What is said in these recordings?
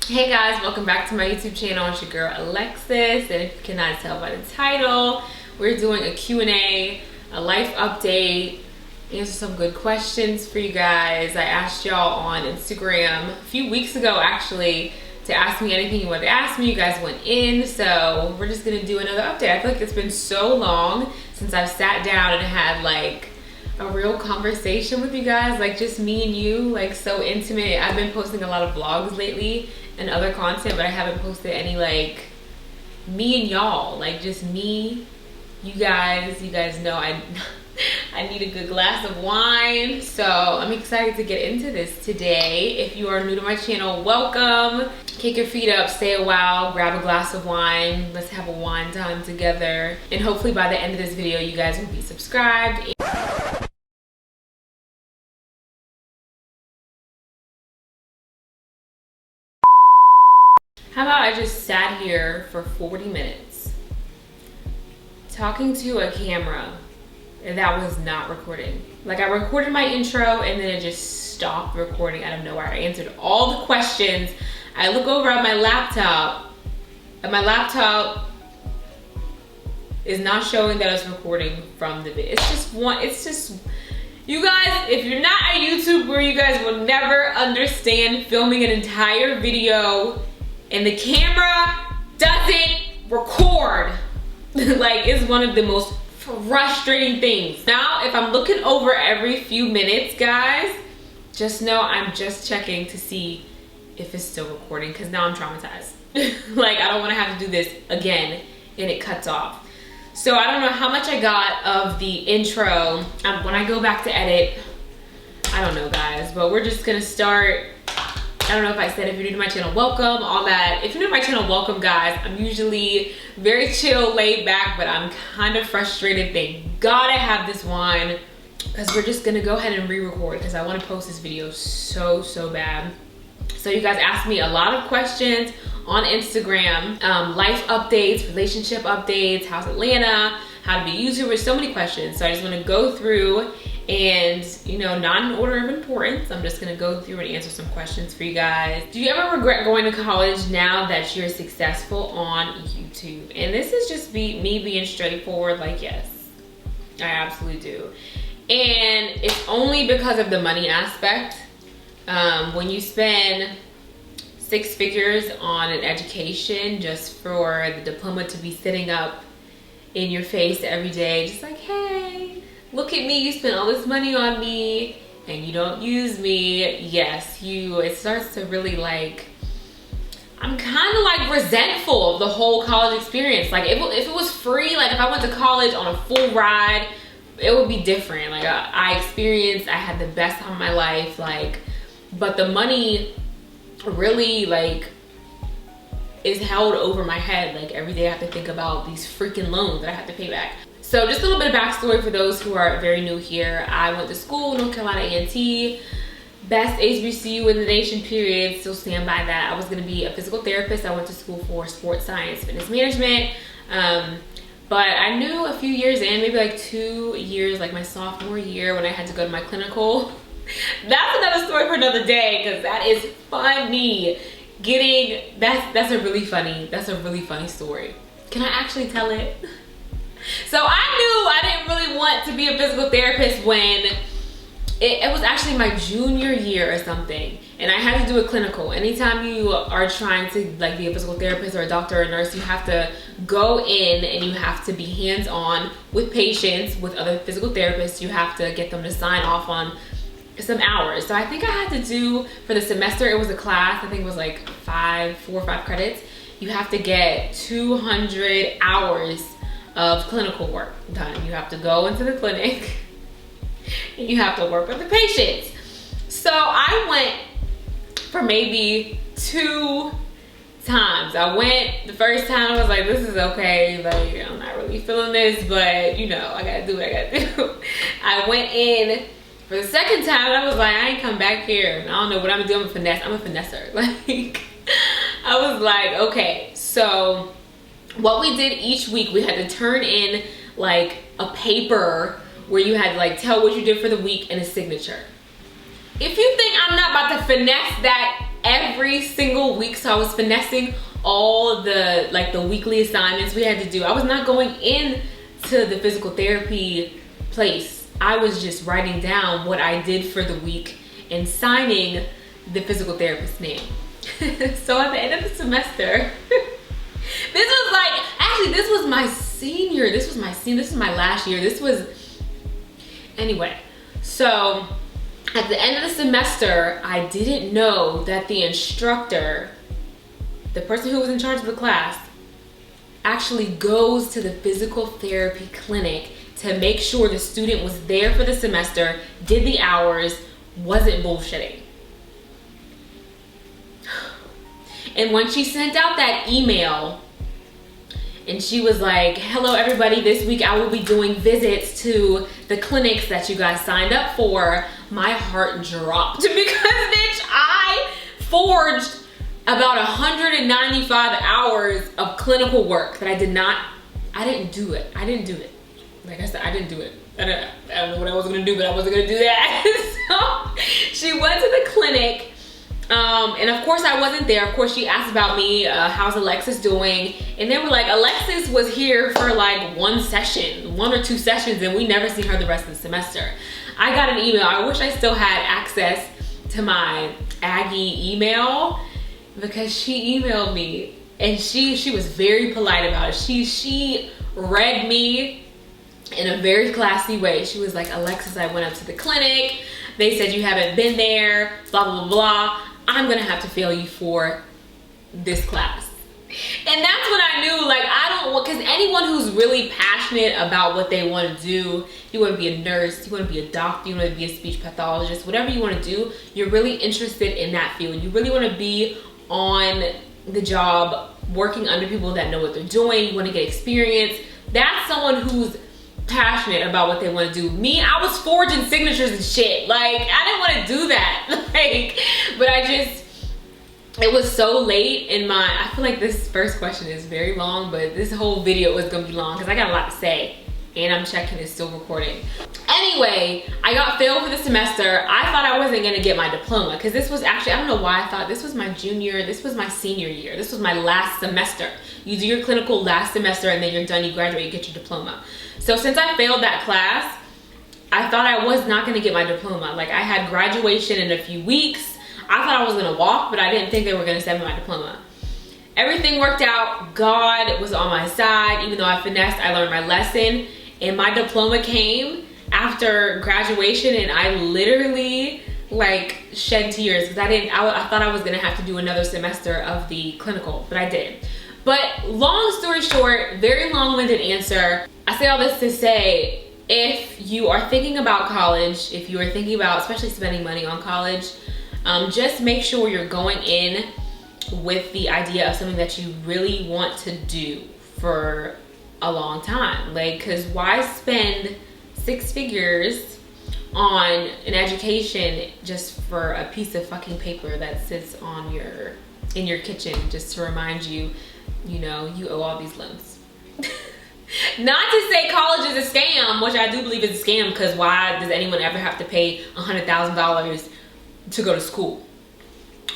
Hey guys, welcome back to my YouTube channel. It's your girl Alexis, and if you cannot tell by the title, we're doing a Q&A, a life update, answer some good questions for you guys. I asked y'all on Instagram a few weeks ago actually to ask me anything you wanted to ask me. You guys went in, so we're just gonna do another update. I feel like it's been so long since I've sat down and had like a real conversation with you guys, like just me and you, like so intimate. I've been posting a lot of vlogs lately and other content, but I haven't posted any like me and y'all, like just me, you guys know I need a good glass of wine. So I'm excited to get into this today. If you are new to my channel, welcome. Kick your feet up, stay a while, grab a glass of wine. Let's have a wine time together. And hopefully by the end of this video, you guys will be subscribed. How about I just sat here for 40 minutes talking to a camera that was not recording. Like I recorded my intro and then it just stopped recording out of nowhere. I answered all the questions. I look over at my laptop and my laptop is not showing that it's recording from the video. It's just, you guys, if you're not a YouTuber, you guys will never understand filming an entire video and the camera doesn't record. Like, it's one of the most frustrating things. Now, if I'm looking over every few minutes, guys, just know I'm just checking to see if it's still recording, because now I'm traumatized. Like, I don't want to have to do this again and it cuts off. So I don't know how much I got of the intro. When I go back to edit, I don't know, guys, but we're just gonna start. I don't know if I said if you're new to my channel, welcome, all that. If you're new to my channel, welcome, guys. I'm usually very chill, laid back, but I'm kind of frustrated. Thank God I have this wine, because we're just gonna go ahead and re-record because I want to post this video so bad. So you guys asked me a lot of questions on Instagram, life updates, relationship updates, how's Atlanta, how to be a YouTuber, so many questions. So I just want to go through and, you know, not in order of importance, I'm just gonna go through and answer some questions for you guys. Do you ever regret going to college now that you're successful on YouTube? And this is just me being straightforward, like, yes, I absolutely do. And it's only because of the money aspect. When you spend 6 figures on an education just for the diploma to be sitting up in your face every day, just like, hey, look at me, you spent all this money on me and you don't use me. Yes, it starts to really like, I'm kind of like resentful of the whole college experience. Like if it was free, like if I went to college on a full ride, it would be different. Like I had the best time of my life, like, but the money really like is held over my head. Like every day I have to think about these freaking loans that I have to pay back. So just a little bit of backstory for those who are very new here. I went to school, North Carolina A&T, best HBCU in the nation, period. Still stand by that. I was gonna be a physical therapist. I went to school for sports science, fitness management. But I knew a few years in, maybe like 2 years, like my sophomore year when I had to go to my clinical. That's another story for another day, because that is funny. That's a really funny story. Can I actually tell it? So I knew I didn't really want to be a physical therapist when it was actually my junior year or something, and I had to do a clinical. Anytime you are trying to like be a physical therapist or a doctor or a nurse, you have to go in and you have to be hands-on with patients, with other physical therapists. You have to get them to sign off on some hours. So I think I had to do, for the semester, it was a class, I think it was like 4 or 5 credits. You have to get 200 hours of clinical work done. You have to go into the clinic and you have to work with the patients. So I went for maybe 2 times. I went the first time, I was like, this is okay, like I'm not really feeling this, but you know, I gotta do what I gotta do. I went in for the second time and I was like, I ain't come back here. I don't know what I'm gonna do. I'm a finesser. Like, I was like, okay. So what we did each week, we had to turn in like a paper where you had to like tell what you did for the week and a signature. If you think I'm not about to finesse that every single week. So I was finessing all the the weekly assignments we had to do. I was not going in to the physical therapy place. I was just writing down what I did for the week and signing the physical therapist's name. So at the end of the semester, this was my senior. This was my last year. Anyway, so at the end of the semester, I didn't know that the instructor, the person who was in charge of the class, actually goes to the physical therapy clinic to make sure the student was there for the semester, did the hours, wasn't bullshitting. And when she sent out that email and she was like, hello everybody, this week I will be doing visits to the clinics that you guys signed up for, my heart dropped because bitch, I forged about 195 hours of clinical work that I didn't do it. Like I said, I didn't do it. I don't know what I was gonna do, but I wasn't gonna do that. So she went to the clinic, and of course I wasn't there. Of course she asked about me, how's Alexis doing? And they were like, Alexis was here for like one or two sessions, and we never seen her the rest of the semester. I got an email. I wish I still had access to my Aggie email, because she emailed me and she was very polite about it. She read me in a very classy way. She was like, Alexis, I went up to the clinic. They said you haven't been there, blah, blah, blah, blah. I'm gonna have to fail you for this class. And that's when I knew, like, because anyone who's really passionate about what they want to do, you want to be a nurse, you want to be a doctor, you want to be a speech pathologist, whatever you want to do, you're really interested in that field. You really want to be on the job, working under people that know what they're doing. You want to get experience. That's someone who's passionate about what they want to do. Me, I was forging signatures and shit. Like, I didn't want to do that. But it was so late in I feel like this first question is very long, but this whole video is gonna be long because I got a lot to say and I'm checking it's still recording. Anyway, I got failed for the semester. I thought I wasn't gonna get my diploma because this was actually, I don't know why I thought this was my senior year. This was my last semester. You do your clinical last semester and then you're done, you graduate, you get your diploma. So since I failed that class, I thought I was not gonna get my diploma. Like, I had graduation in a few weeks. I thought I was gonna walk, but I didn't think they were gonna send me my diploma. Everything worked out. God was on my side. Even though I finessed, I learned my lesson. And my diploma came after graduation, and I literally like shed tears because I thought I was gonna have to do another semester of the clinical, but I didn't. But long story short, very long-winded answer. I say all this to say, if you are thinking about college, if you are thinking about especially spending money on college, just make sure you're going in with the idea of something that you really want to do for a long time. Like, cause why spend 6 figures on an education just for a piece of fucking paper that sits on in your kitchen just to remind you, you know, you owe all these loans. Not to say college is a scam, which I do believe is a scam, because why does anyone ever have to pay $100,000 to go to school?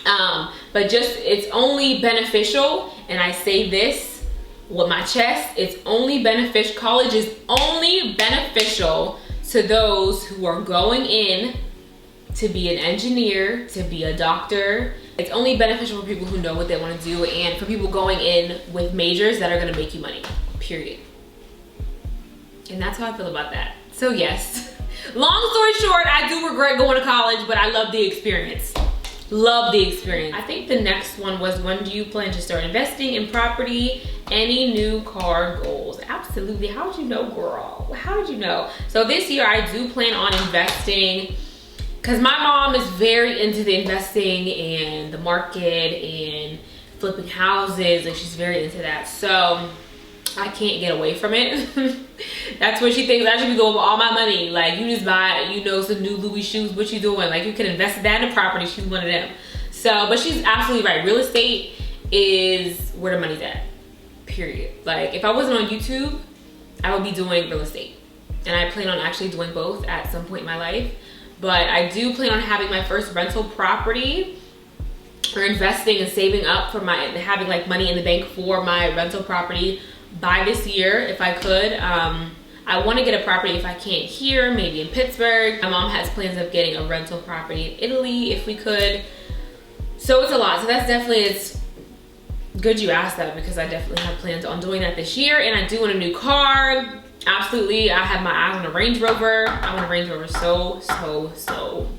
But just, it's only beneficial, and I say this with my chest, it's only beneficial, college is only beneficial to those who are going in to be an engineer, to be a doctor. It's only beneficial for people who know what they want to do, and for people going in with majors that are going to make you money, period. And that's how I feel about that. So yes, long story short, I do regret going to college, but I love the experience. Love the experience. I think the next one was, when do you plan to start investing in property? Any new car goals? Absolutely. How did you know, girl? How did you know? So this year I do plan on investing, because my mom is very into the investing and the market and flipping houses, and she's very into that. So I can't get away from it. That's what she thinks I should be doing with all my money. Like, you just buy, you know, some new Louis shoes, what you doing? Like, you can invest that in property. She's one of them. So, but she's absolutely right. Real estate is where the money's at, period. Like, if I wasn't on YouTube, I would be doing real estate. And I plan on actually doing both at some point in my life. But I do plan on having my first rental property or investing and saving up for having like money in the bank for my rental property by this year if I could. I want to get a property if I can't here, maybe in Pittsburgh. My mom has plans of getting a rental property in Italy if we could. So it's a lot. So that's definitely, it's good you asked that because I definitely have plans on doing that this year. And I do want a new car. Absolutely, I have my eye on a Range Rover. I want a Range Rover so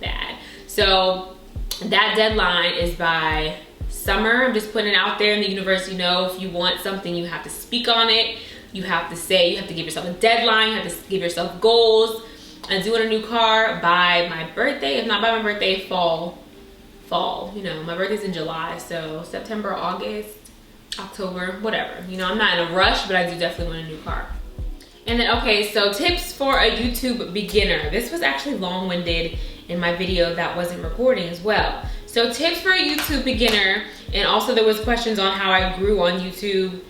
bad. So that deadline is by summer. I'm just putting it out there in the universe. You know, if you want something, you have to speak on it. You have to say, you have to give yourself a deadline. You have to give yourself goals. I do want a new car by my birthday. If not by my birthday, fall. You know, my birthday's in July, so September, August, October, whatever. You know, I'm not in a rush, but I do definitely want a new car. And then, okay, so tips for a YouTube beginner. This was actually long-winded in my video that wasn't recording as well. So tips for a YouTube beginner, and also there was questions on how I grew on YouTube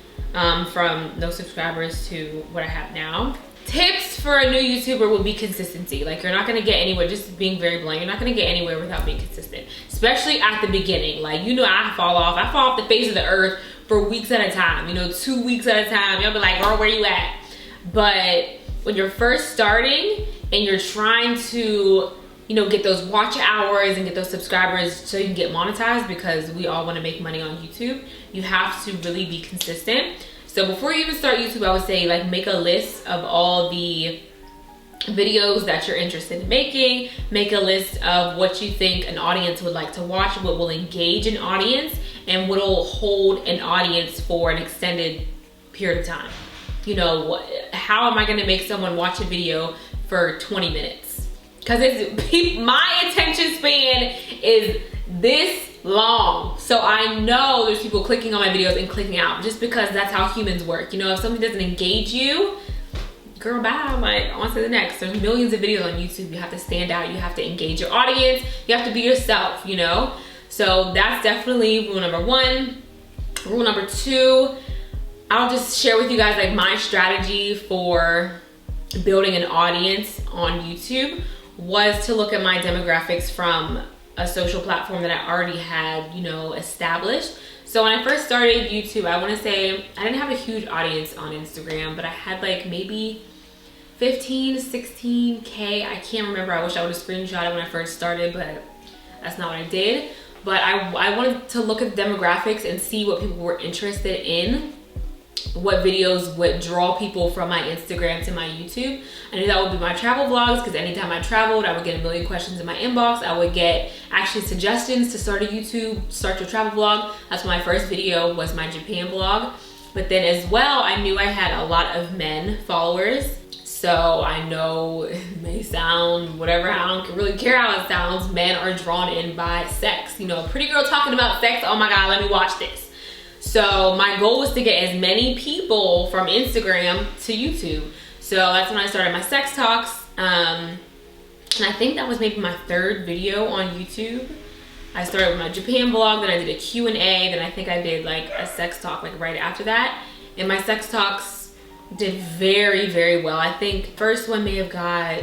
from no subscribers to what I have now. Tips for a new YouTuber will be consistency. Like, you're not gonna get anywhere, just being very blunt, you're not gonna get anywhere without being consistent, especially at the beginning. Like, you know, I fall off the face of the earth for weeks at a time, you know, 2 weeks at a time. Y'all be like, girl, where you at? But when you're first starting and you're trying to, you know, get those watch hours and get those subscribers so you can get monetized, because we all want to make money on YouTube, you have to really be consistent. So before you even start YouTube, I would say, like, make a list of all the videos that you're interested in making. Make a list of what you think an audience would like to watch, what will engage an audience, and what will hold an audience for an extended period of time. You know, how am I gonna make someone watch a video for 20 minutes? Because my attention span is this long. So I know there's people clicking on my videos and clicking out, just because that's how humans work. You know, if something doesn't engage you, girl, bye. I'm like, on to the next. There's millions of videos on YouTube. You have to stand out. You have to engage your audience. You have to be yourself, you know? So that's definitely rule number one. Rule number two, I'll just share with you guys like my strategy for building an audience on YouTube was to look at my demographics from a social platform that I already had, you know, established. So when I first started YouTube, I want to say I didn't have a huge audience on Instagram, but I had like maybe 15 to 16K. I can't remember. I wish I would have screenshot it when I first started, but that's not what I did. But I wanted to look at the demographics and see what people were interested in, what videos would draw people from my Instagram to my YouTube. I knew that would be my travel vlogs, because anytime I traveled, I would get a million questions in my inbox. I would get actually suggestions to start a YouTube, start your travel vlog. That's my first video was my Japan vlog. But then as well, I knew I had a lot of men followers. So I know it may sound whatever, I don't really care how it sounds, men are drawn in by sex. You know, a pretty girl talking about sex, oh my God, let me watch this. So my goal was to get as many people from Instagram to YouTube. So that's when I started my sex talks. And I think that was maybe my third video on YouTube. I started with my Japan vlog, then I did a Q&A, then I think I did like a sex talk like right after that. And my sex talks did very, very well. I think first one may have got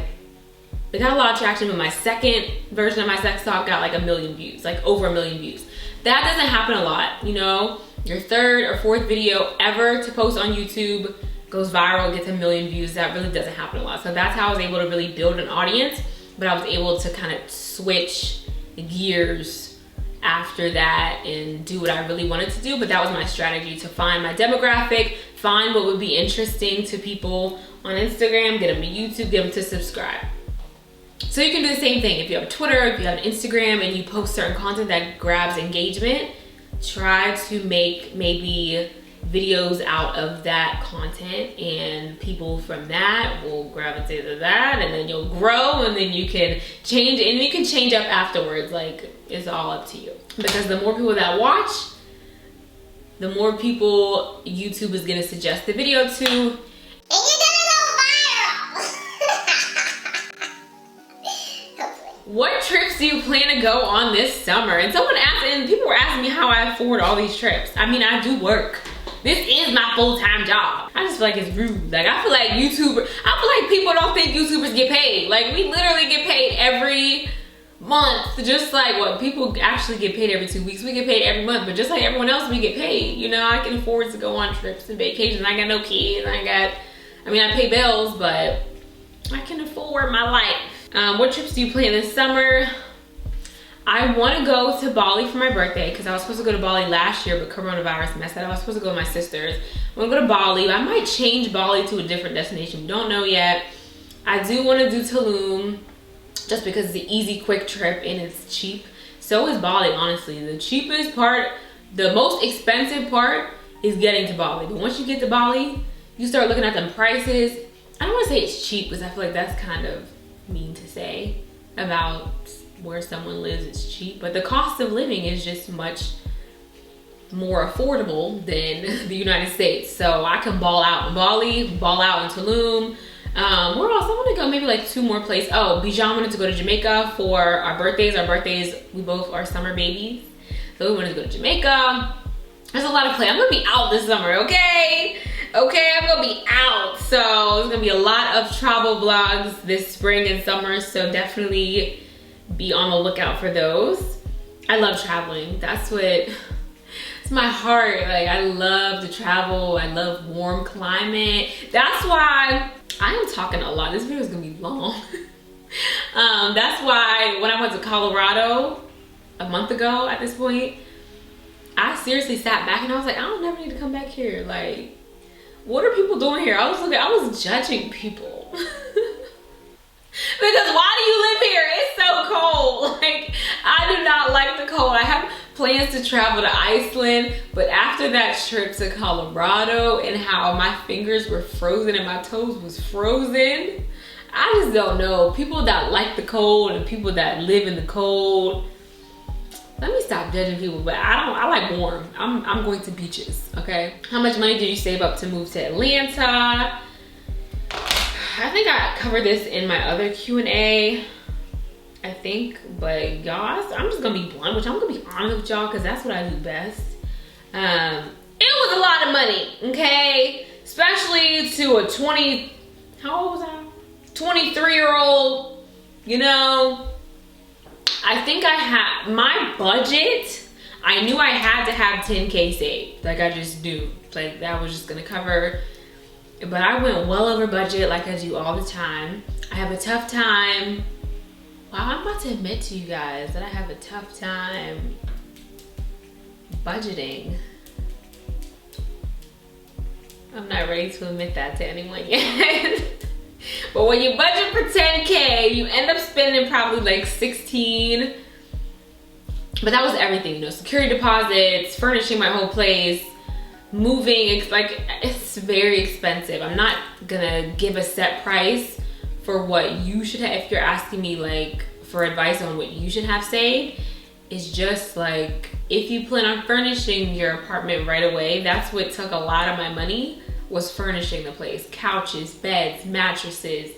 a lot of traction, but my second version of my sex talk got like 1 million views, like over 1 million views. That doesn't happen a lot, you know? Your third or fourth video ever to post on YouTube goes viral, gets 1 million views. That really doesn't happen a lot. So that's how I was able to really build an audience, but I was able to kind of switch gears after that and do what I really wanted to do. But that was my strategy, to find my demographic, find what would be interesting to people on Instagram, get them to YouTube, get them to subscribe. So you can do the same thing. If you have Twitter, if you have Instagram and you post certain content that grabs engagement, try to make maybe videos out of that content, and people from that will gravitate to that, and then you'll grow, and then you can change, and you can change up afterwards. Like, it's all up to you, because the more people that watch, the more people YouTube is gonna suggest the video to, and you're gonna go viral. What trips do you plan to go on this summer? And someone asked, and people were asking me how I afford all these trips. I mean, I do work. This is my full-time job. I just feel like it's rude. Like, I feel like people don't think YouTubers get paid. Like, we literally get paid every month. Just like what people actually get paid every 2 weeks, we get paid every month. But just like everyone else, we get paid. You know, I can afford to go on trips and vacations. I got no kids. I pay bills, but I can afford my life. What trips do you plan this summer? I want to go to Bali for my birthday because I was supposed to go to Bali last year, but coronavirus messed that up. I was supposed to go with my sisters. I want to go to Bali. I might change Bali to a different destination. Don't know yet. I do want to do Tulum just because it's an easy, quick trip and it's cheap. So is Bali, honestly. The cheapest part, the most expensive part is getting to Bali. But once you get to Bali, you start looking at them prices. I don't want to say it's cheap because I feel like that's kind of mean to say about where someone lives. It's cheap, but the cost of living is just much more affordable than the United States. So I can ball out in Bali, ball out in Tulum. Where else? I want to go maybe like 2 more places. Oh, Bijan wanted to go to Jamaica for our birthdays. We both are summer babies. So we wanted to go to Jamaica. There's a lot of plans. I'm gonna be out this summer, okay? Okay, I'm gonna be out. So there's gonna be a lot of travel vlogs this spring and summer. So definitely be on the lookout for those. I love traveling. It's my heart. Like, I love to travel. I love warm climate. That's why I am talking a lot. This video is gonna be long. That's why when I went to Colorado a month ago at this point, I seriously sat back and I was like, I don't never need to come back here. Like, what are people doing here? I was judging people. Because why do you live here? It's so cold. Like, I do not like the cold. I have plans to travel to Iceland, but after that trip to Colorado and how my fingers were frozen and my toes was frozen, I just don't know. People that like the cold and people that live in the cold, let me stop judging people, but I like warm. I'm going to beaches, okay? How much money did you save up to move to Atlanta? I think I covered this in my other Q&A, I think, but y'all, I'm just gonna be blunt, which I'm gonna be honest with y'all because that's what I do best. It was a lot of money, okay? Especially to a how old was I? 23-year-old, you know? I think I had, my budget, I knew I had to have 10K saved. Like, I just do. Like, that was just gonna cover. But I went well over budget like I do all the time. I have a tough time. Wow, I'm about to admit to you guys that I have a tough time budgeting. I'm not ready to admit that to anyone yet. But when you budget for 10K, you end up spending probably like 16. But that was everything, you know, security deposits, furnishing my whole place, moving. It's very expensive. I'm not gonna give a set price for what you should have. If you're asking me like for advice on what you should have saved, it's just like, if you plan on furnishing your apartment right away, that's what took a lot of my money, was furnishing the place. Couches, beds, mattresses,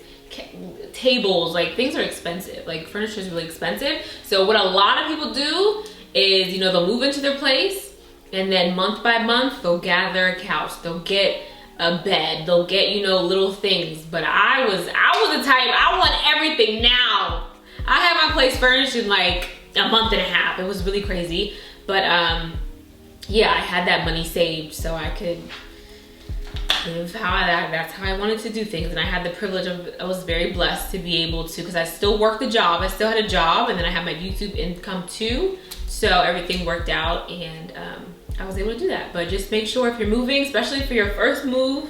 tables, like things are expensive. Like furniture is really expensive. So what a lot of people do is, you know, they'll move into their place and then month by month, they'll gather a couch, they'll get a bed, they'll get, you know, little things. But I was the type, I want everything now. I had my place furnished in like a month and a half. It was really crazy. But yeah, I had that money saved so I could live that's how I wanted to do things. And I had the privilege of, I was very blessed to be able to, because I still worked the job. I still had a job, and then I had my YouTube income too. So everything worked out, and I was able to do that. But just make sure if you're moving, especially for your first move,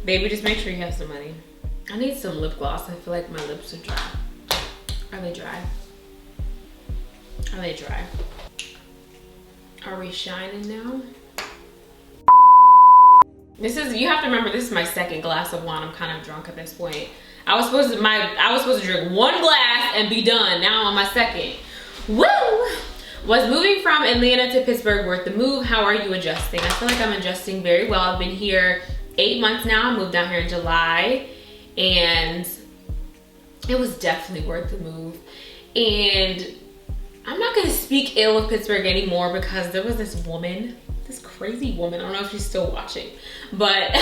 baby, just make sure you have some money. I need some lip gloss. I feel like my lips are dry. Are they dry? Are they dry? Are we shining now? You have to remember, this is my second glass of wine. I'm kind of drunk at this point. I was supposed to drink one glass and be done. Now I'm on my second. Woo! Was moving from Atlanta to Pittsburgh worth the move? How are you adjusting? I feel like I'm adjusting very well. I've been here 8 months now. I moved down here in July, and it was definitely worth the move. And I'm not gonna speak ill of Pittsburgh anymore, because there was this woman this crazy woman, I don't know if she's still watching, but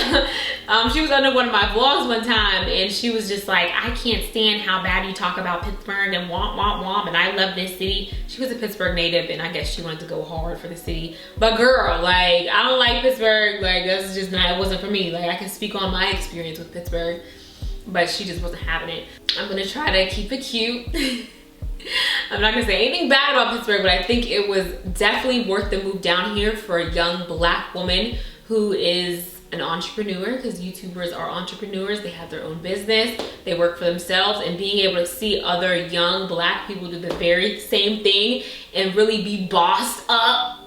she was under one of my vlogs one time, and she was just like, I can't stand how bad you talk about Pittsburgh and womp womp womp, and I love this city. She was a Pittsburgh native, and I guess she wanted to go hard for the city. But girl, like, I don't like Pittsburgh. Like, that's just not, it wasn't for me. Like, I can speak on my experience with Pittsburgh, but she just wasn't having it. I'm gonna try to keep it cute. I'm not gonna say anything bad about Pittsburgh, but I think it was definitely worth the move down here for a young Black woman who is an entrepreneur, because YouTubers are entrepreneurs. They have their own business, they work for themselves, and being able to see other young Black people do the very same thing and really be bossed up.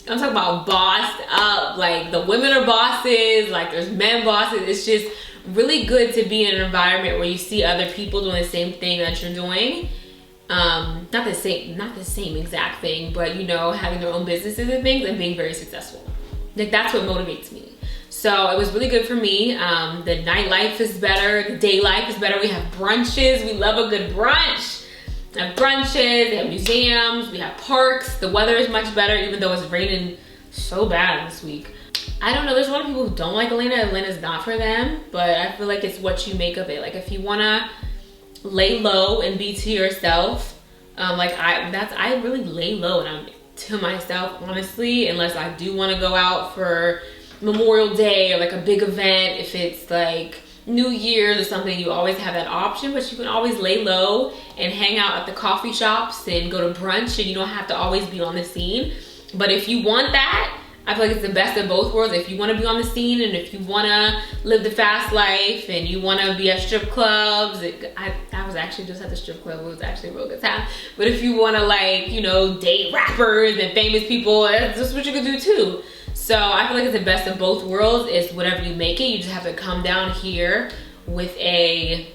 I'm talking about bossed up. Like, the women are bosses, like there's men bosses. It's just really good to be in an environment where you see other people doing the same thing that you're doing. Not the same exact thing, but you know, having their own businesses and things and being very successful. Like, that's what motivates me. So it was really good for me. The nightlife is better, the day life is better. We have brunches, we love a good brunch. We have brunches, they have museums, we have parks. The weather is much better, even though it's raining so bad this week. I don't know, there's a lot of people who don't like Atlanta. Atlanta's not for them, but I feel like it's what you make of it. Like, if you wanna lay low and be to yourself, I really lay low and I'm to myself, honestly, unless I do want to go out for Memorial Day or like a big event. If it's like New Year's or something, you always have that option, but you can always lay low and hang out at the coffee shops and go to brunch, and you don't have to always be on the scene. But if you want that, I feel like it's the best of both worlds. If you want to be on the scene, and if you want to live the fast life, and you want to be at strip clubs, I was actually just at the strip club. It was actually a real good time. But if you want to, like, you know, date rappers and famous people, that's what you can do too. So I feel like it's the best of both worlds. It's whatever you make it. You just have to come down here with a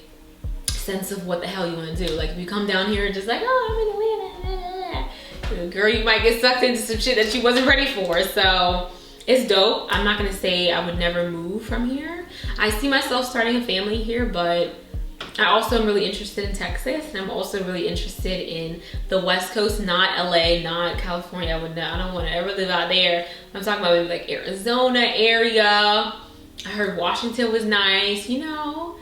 sense of what the hell you want to do. Like, if you come down here just like, oh, I'm in Atlanta, girl, you might get sucked into some shit that you wasn't ready for. So it's dope. I'm not gonna say I would never move from here. I see myself starting a family here, but I also am really interested in Texas, and I'm also really interested in the West Coast, not LA, not California. I don't want to ever live out there. I'm talking about maybe like Arizona area. I heard Washington was nice, you know.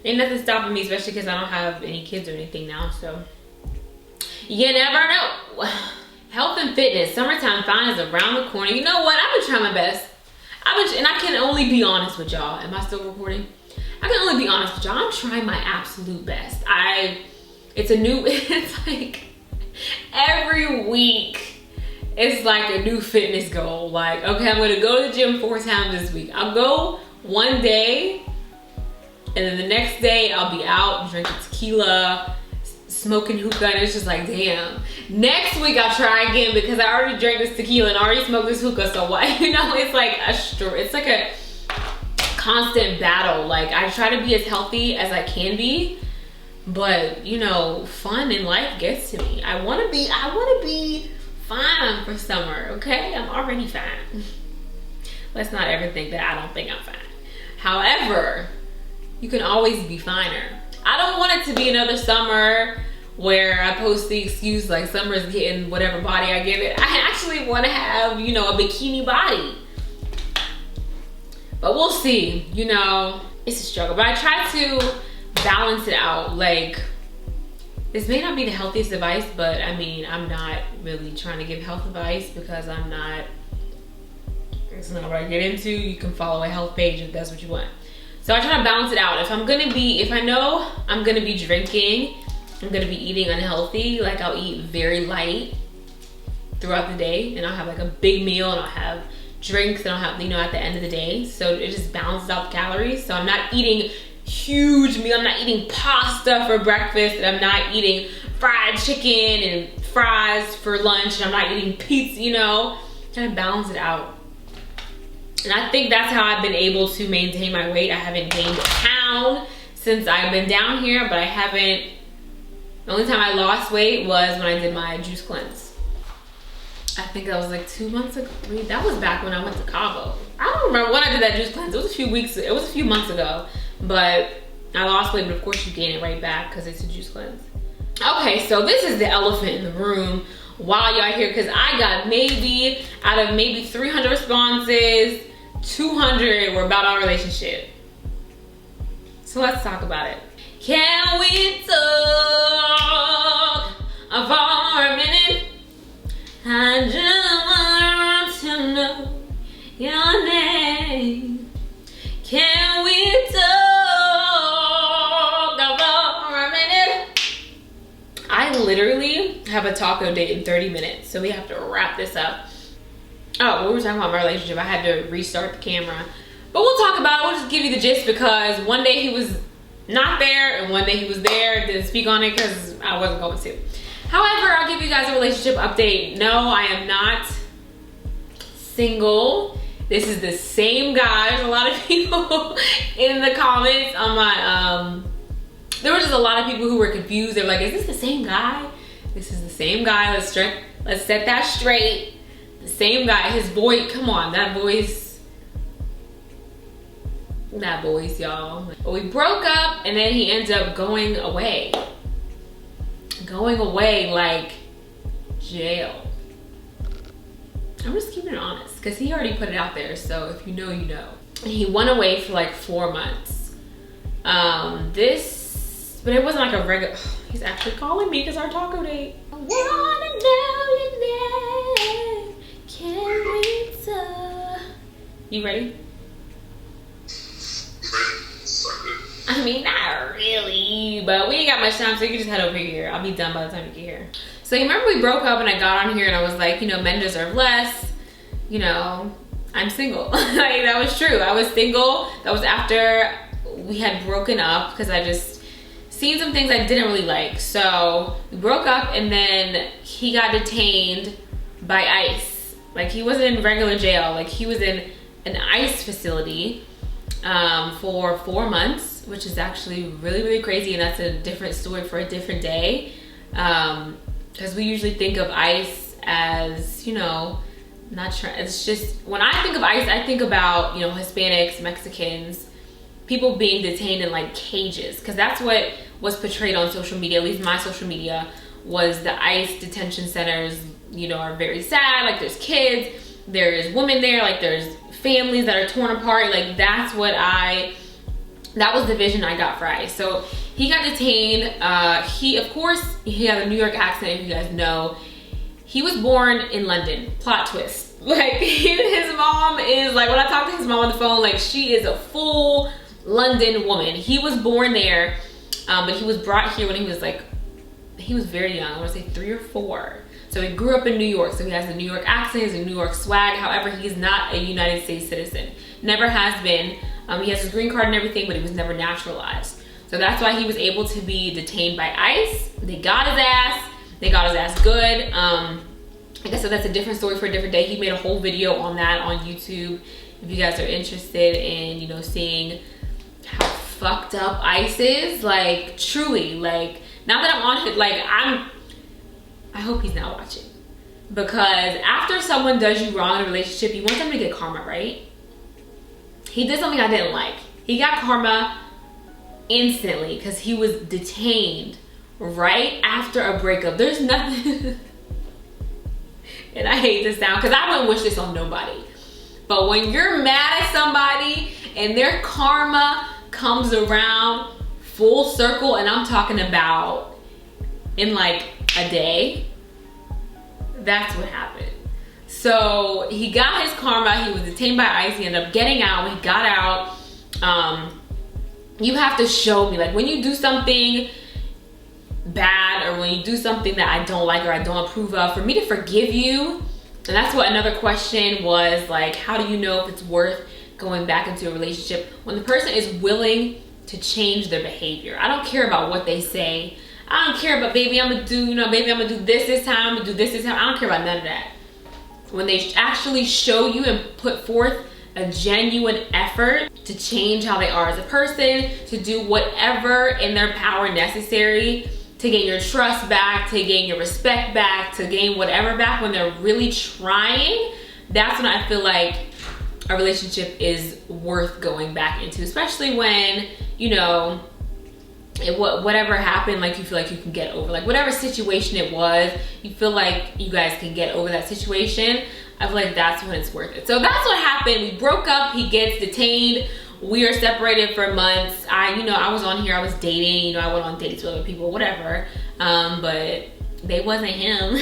Ain't nothing stopping me, especially because I don't have any kids or anything now, so you never know. Health and fitness, summertime fun is around the corner. You know what? I've been trying my best. And I can only be honest with y'all. Am I still recording? I can only be honest with y'all. I'm trying my absolute best. It's like every week, it's like a new fitness goal. Like, okay, I'm gonna go to the gym 4 times this week. I'll go one day, and then the next day I'll be out drinking tequila, smoking hookah, and it's just like, damn. Next week I'll try again because I already drank this tequila and already smoked this hookah, so what? You know, it's like a constant battle. Like, I try to be as healthy as I can be, but you know, fun in life gets to me. I want to be fine for summer, okay? I'm already fine. Let's not ever think that I don't think I'm fine. However, you can always be finer. I don't want it to be another summer where I post the excuse like summer's getting whatever body I give it. I actually want to have, you know, a bikini body. But we'll see, you know, it's a struggle. But I try to balance it out. Like, this may not be the healthiest advice, but I mean, I'm not really trying to give health advice because it's not what I get into. You can follow a health page if that's what you want. So I try to balance it out. If I know I'm gonna be drinking, I'm gonna be eating unhealthy, like I'll eat very light throughout the day, and I'll have like a big meal, and I'll have drinks, and I'll have, you know, at the end of the day. So it just balances out the calories. So I'm not eating huge meal. I'm not eating pasta for breakfast, and I'm not eating fried chicken and fries for lunch, and I'm not eating pizza, you know, trying to balance it out. And I think that's how I've been able to maintain my weight. I haven't gained a pound since I've been down here, but the only time I lost weight was when I did my juice cleanse. I think that was like 2 months ago. I mean, that was back when I went to Cabo. I don't remember when I did that juice cleanse. It was a few months ago, but I lost weight, but of course you gain it right back because it's a juice cleanse. Okay, so this is the elephant in the room. while y'all here, because I got maybe, out of maybe 300 responses, 200 were about our relationship. So let's talk about it. Can we talk for a minute? I just want to know your name. Can we talk for a minute? I literally have a taco date in 30 minutes, so we have to wrap this up. Oh, we were talking about my relationship. I had to restart the camera. But we'll talk about it. We'll just give you the gist, because one day he was not there and one day he was there. Didn't speak on it because I wasn't going to. However, I'll give you guys a relationship update. No, I am not single. This is the same guy. There's a lot of people in the comments on my, there were just a lot of people who were confused. They're like, is this the same guy? This is the same guy. Let's set that straight. The same guy. His voice, come on, that voice, y'all. But we broke up, and then he ends up going away like jail. I'm just keeping it honest, because he already put it out there, so if you know, you know. And he went away for like 4 months. But it wasn't like a regular, he's actually calling me because our taco date. I wanna know your name. Can we talk? You ready? I mean, not really, but we ain't got much time, so you can just head over here. I'll be done by the time you get here. So you remember we broke up and I got on here and I was like, you know, men deserve less. You know, I'm single. Like, that was true. I was single. That was after we had broken up, because I just seen some things I didn't really like. So we broke up, and then he got detained by ICE. Like, he wasn't in regular jail. Like, he was in an ICE facility for 4 months, which is actually really, really crazy, and that's a different story for a different day. Because we usually think of ICE as, you know, it's just, when I think of ICE, I think about, you know, Hispanics, Mexicans, people being detained in like cages, because that's what was portrayed on social media, at least my social media, was the ICE detention centers, you know, are very sad. Like, there's kids, there's women there, like there's families that are torn apart. Like, that was the vision I got for ICE. So he got detained. He had a New York accent, if you guys know. He was born in London. Plot twist. Like, his mom is, like, when I talked to his mom on the phone, like, she is a full London woman. He was born there, but he was brought here when he was very young. I want to say 3 or 4. So he grew up in New York. So he has the New York accent, he has a New York swag. However, he's not a United States citizen. Never has been. He has his green card and everything, but he was never naturalized. So that's why he was able to be detained by ICE. They got his ass. They got his ass good. Like I said, that's a different story for a different day. He made a whole video on that on YouTube. If you guys are interested in, you know, seeing how fucked up ICE is, like, truly, like, now that I'm on it, like, I hope he's not watching. Because after someone does you wrong in a relationship, you want them to get karma, right? He did something I didn't like. He got karma instantly because he was detained right after a breakup. There's nothing, and I hate this sound because I wouldn't wish this on nobody. But when you're mad at somebody and their karma comes around full circle, and I'm talking about in like a day, that's what happened. So he got his karma. He was detained by ICE. He ended up getting out. When he got out, you have to show me, like, when you do something bad or when you do something that I don't like or I don't approve of, for me to forgive you. And that's what another question was, like, how do you know if it's worth going back into a relationship? When the person is willing to change their behavior. I don't care about what they say. I don't care about, baby, I'm gonna do, you know, baby, I'm gonna do this time, I'm gonna do this time. I don't care about none of that. When they actually show you and put forth a genuine effort to change how they are as a person, to do whatever in their power necessary to gain your trust back, to gain your respect back, to gain whatever back, when they're really trying, that's when I feel like a relationship is worth going back into, especially when, you know, whatever happened, like you feel like you can get over, like whatever situation it was, you feel like you guys can get over that situation. I feel like that's when it's worth it. So that's what happened. We broke up. He gets detained. We are separated for months. I was on here. I was dating. I went on dates with other people, whatever. But they wasn't him.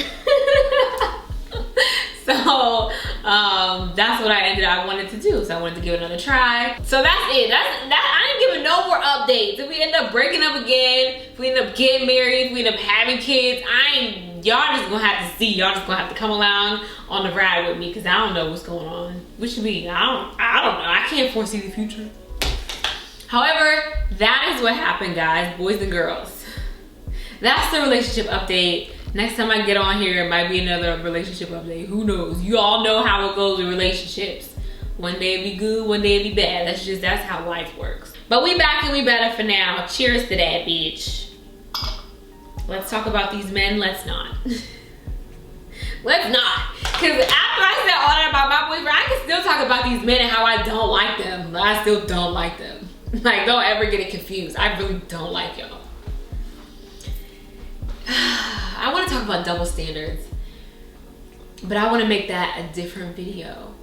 So that's what I wanted to do. So I wanted to give it another try. So that's it. I ain't giving no more updates. If we end up breaking up again, if we end up getting married, if we end up having kids, y'all just gonna have to see. Y'all just gonna have to come along on the ride with me, because I don't know what's going on. Which means I don't know. I can't foresee the future. However, that is what happened, guys, boys and girls. That's the relationship update. Next time I get on here, it might be another relationship update. Who knows? You all know how it goes with relationships. One day it be good, one day it be bad. That's how life works. But we back and we better for now. Cheers to that, bitch. Let's talk about these men. Let's not. Let's not. Because after I said all that about my boyfriend, I can still talk about these men and how I don't like them. I still don't like them. Like, don't ever get it confused. I really don't like y'all. I want to talk about double standards, but I want to make that a different video.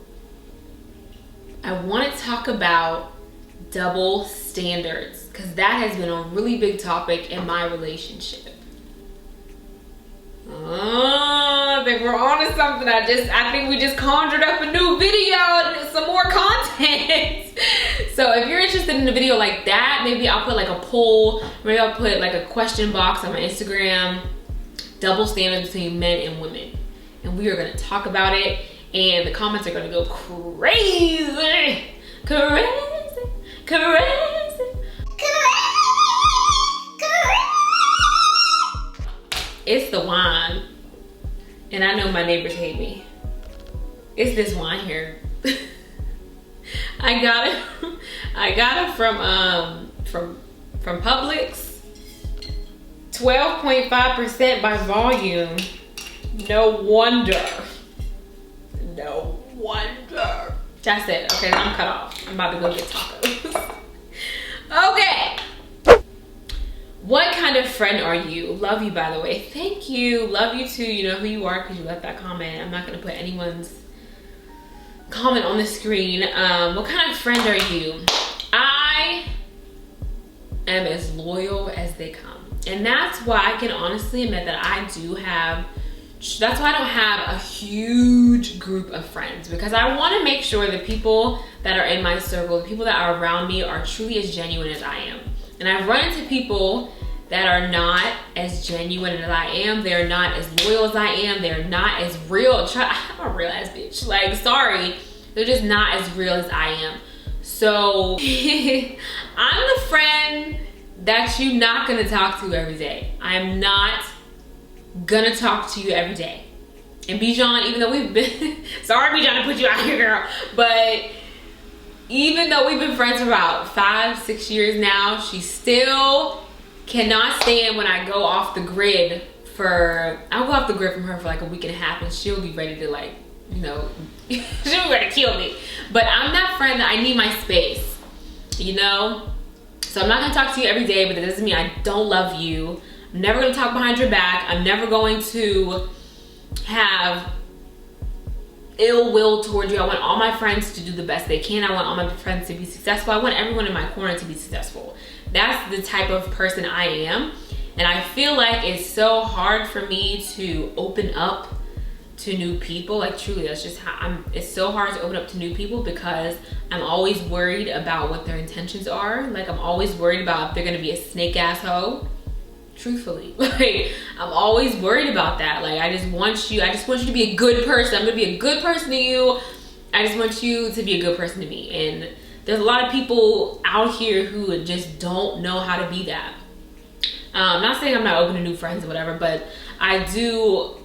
I want to talk about double standards, because that has been a really big topic in my relationship. I think we're on to something. I think we just conjured up a new video and some more content. So if you're interested in a video like that, maybe I'll put like a poll, maybe I'll put like a question box on my Instagram, double standards between men and women. And we are gonna talk about it, and the comments are gonna go crazy. Crazy, crazy. It's the wine, and I know my neighbors hate me. It's this wine here. I got it from Publix. 12.5% by volume. No wonder. That's it. Okay, I'm cut off. I'm about to go get tacos. Okay. What kind of friend are you? Love you, by the way. Thank you. Love you too. You know who you are because you left that comment. I'm not going to put anyone's comment on the screen. What kind of friend are you? I am as loyal as they come. And that's why I can honestly admit that that's why I don't have a huge group of friends, because I want to make sure the people that are in my circle, the people that are around me, are truly as genuine as I am. And I've run into people that are not as genuine as I am. They're not as loyal as I am. They're not as real. I'm a real ass bitch. Like, sorry. They're just not as real as I am. So I'm the friend that you're not gonna talk to every day. I'm not gonna talk to you every day. And Bijan, even though we've been, sorry Bijan to put you out here, girl, but even though we've been friends for about 5-6 years now, she still cannot stand when I go off the grid I'll go off the grid from her for like a week and a half, and she'll be ready to, like, you know, she'll be ready to kill me. But I'm that friend that I need my space, you know? So I'm not gonna talk to you every day, but that doesn't mean I don't love you. I'm never gonna talk behind your back. I'm never going to have ill will towards you. I want all my friends to do the best they can. I want all my friends to be successful. I want everyone in my corner to be successful. That's the type of person I am. And I feel like it's so hard for me to open up to new people. Like, truly, that's just how it's so hard to open up to new people, because I'm always worried about what their intentions are. Like, I'm always worried about if they're gonna be a snake ass hoe. Truthfully, like, I'm always worried about that. Like, I just want you to be a good person. I'm gonna be a good person to you. I just want you to be a good person to me. And there's a lot of people out here who just don't know how to be that. I'm not saying I'm not open to new friends or whatever, but I do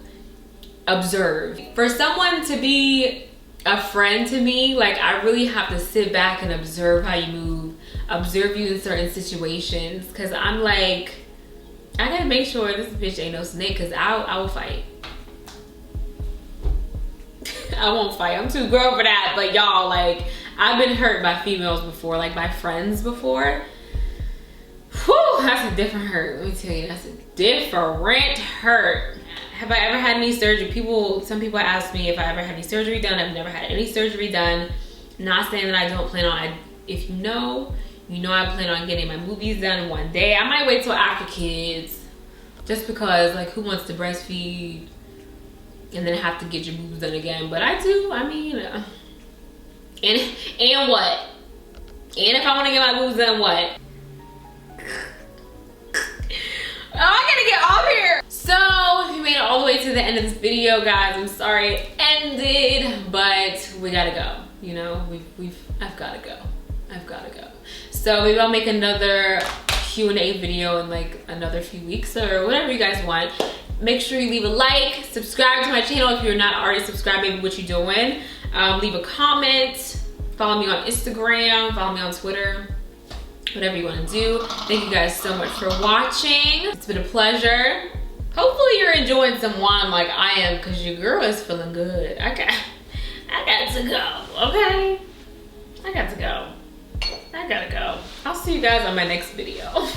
observe. For someone to be a friend to me, like, I really have to sit back and observe how you move, observe you in certain situations, because I'm like, I gotta make sure this bitch ain't no snake, because I will fight. I won't fight. I'm too grown for that. But y'all, like, I've been hurt by females before, like by friends before. Whew, that's a different hurt. Let me tell you, that's a different hurt. Have I ever had any surgery? Some people ask me if I ever had any surgery done. I've never had any surgery done. Not saying that I don't plan on. If you know I plan on getting my movies done one day. I might wait till after kids, just because, like, who wants to breastfeed and then have to get your boobs done again? But I do. I mean, and what? And if I want to get my boobs done, what? Oh, I gotta get off here. So, if you made it all the way to the end of this video, guys, I'm sorry it ended, but we gotta go. You know, I've gotta go. So maybe I'll make another Q&A video in like another few weeks or whatever you guys want. Make sure you leave a like, subscribe to my channel if you're not already subscribed, maybe what you're doing. Leave a comment, follow me on Instagram, follow me on Twitter. Whatever you want to do. Thank you guys so much for watching. It's been a pleasure. Hopefully you're enjoying some wine like I am, because your girl is feeling good. I got to go, okay? I gotta go. I'll see you guys on my next video.